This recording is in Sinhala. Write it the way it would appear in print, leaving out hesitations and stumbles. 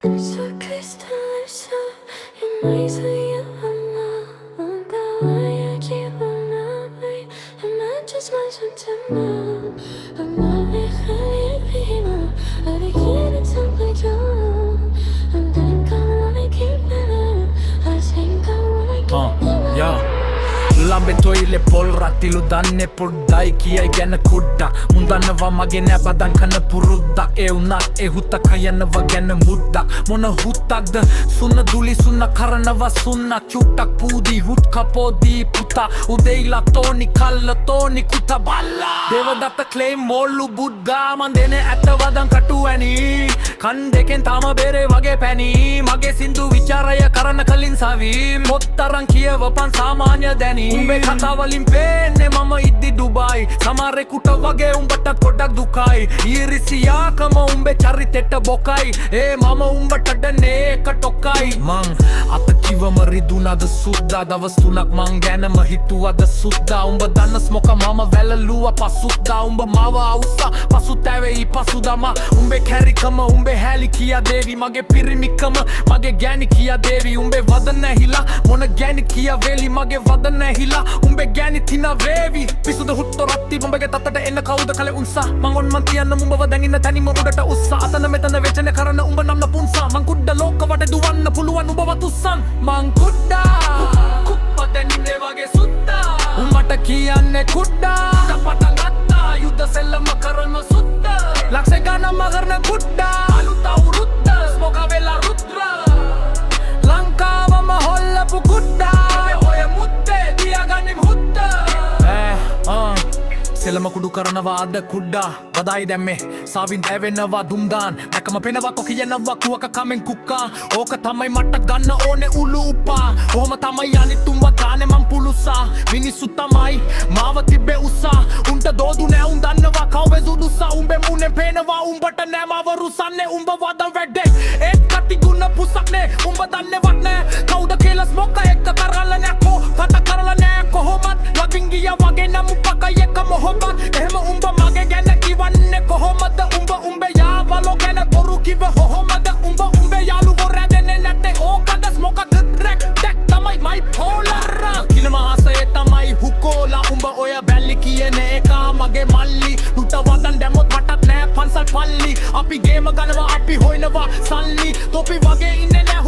So crystal in my soul, I'm going to keep on loving. I'm not just my September. I'm not a people. I can't tell my job. I'm letting go, I keep better. I think I wanna keep yeah. ළඹේ තොයිලේ පොල් රතිලු දන්නේ පොඩ්ඩයි කියයි ගැන කුඩ්ඩා මුන්දන්නවා මගේ නැබදන් කන පුරුද්දක් ඒ වුණත් ඒ හුත්තක යනවා ගැන මුද්දක් මොන හුත්තක්ද සුන්න දුලි සුන්න කරනවා සුන්න චුට්ටක් පූදි හුත් කපෝදී පුතා උදේයිලා තෝනි කල්ල තෝනි කුත බල්ලා දේවදත්ත ක්ලේම් මොල්ලු බුද්ගා මන් දෙන ඇත්ත වදන් කටු ඇනි කන් දෙකෙන් තාම බේරේ වගේ පැණි මගේ සින්දු විචාරය කරන කලින් සවි මොත්තරන් කියවපන් සාමාන්‍ය දැනි උඹේ කතාවලින් පේන්නේ මම ඉද්දි ඩුබායි සමහරෙකුට වගේ උඹටත් ගොඩක් දුකයි ඊරිසියාකම උඹේ චරිතෙට බොකයි ඒ මම උඹට ඩනේ එක ටොකයි මං අත කිවම රිදුනද සුද්දා දවස් තුනක් මං ගැනම හිතුවද සුද්දා උඹ දන්නස් මොක මම වැලලුවා පසුද්දා උඹ මාව අවුස්සා පසුතැවෙයි පසුදම උඹේ කැරිකම උඹේ හැලි කියා දේවි මගේ පිරිමිකම මගේ ගෑණි කියා දේවි උඹේ වද නැහිලා මොන ගෑණි කියා වේලි මගේ වද නැහිලා උඹේ ගෑණි තිනා වේවි පිසුද හුට්ටෝ රත්ති උඹගේ තත්තට එන්න කවුද කලේ උන්සා මං ඔන් මන් තියන්න උඹව දැන් ඉන්න තනිම උඩට උස්සා අතන මෙතන වෙචන කරන උඹ නම් නපුන්සා මං කුඩ ලෝක වටේ දුවන්න පුළුවන් උඹව තුස්සන් මං කුඩ්ඩා කුප්පතෙන් ඉන්නේ වගේ සුද්දා උඹට කියන්නේ කුඩ්ඩා කපට ගත්තා යුද්ධ සෙල්ලම කරන සුද්දා ලක්ෂ ගණන් මගරන කුඩ්ඩා අලුත අවුරුද්ද ස්මෝක වෙලා රුද්‍ර ලංකාවම හොල්ලපු කුඩ්ඩා ඔය මුත්තේ තියාගන්නිම් හුද්දා සෙලම කුඩු කරනවා අද කුඩ්ඩා බදායි දැම්මේ සාවින් දැවෙනවා දුම්දාන් දැකම පෙනවා කො කියනවා කුවක කමෙන් කුක්කා ඕක තමයි මට ගන්න ඕනේ උළු උපා ඔහම තමයි අනිත් උඹ ගානේ මං පුලුසා මිනිස්සු තමයි මාව තිබ්බේ උසා උන්ට දෝදු නෑ උන් දන්නවා කවුවේ සුදුසා උඹේ මුනේ පේනවා උඹට නෑ මාව රුසන්නේ උඹ වද වැඩේ ඒත් කටි ගුණ පුසක්නේ උඹ දන්නේවත් නෑ කවුද කියලා ස්මොක එක කරලා නෑ කො කට කරලා නෑ කොහොමත් ලගින් ගියා වගේ නම් උපකයි එක මොහොමත් එහෙම උඹ මගේ ගැන කිවන්නේ කොහොමද උඹේ යාවලෝ ගැන බොරු කිව කොහොමද උඹේ යාළුවෝ රැඳෙන්නේ නැත්තේ ඕකද ස්මොකද රැක් ටැක් තමයි මයි පෝලර් කිනම ආසයේ තමයි හුකෝලා උඹ ඔය බැල්ලි කියන එක මගේ මල්ලි නුට වදන් දැම්මොත් මටත් නෑ පන්සල් පල්ලි අපි ගේම ගනවා අපි හොයනවා සල්ලි තොපි වගේ ඉන්නේ නෑ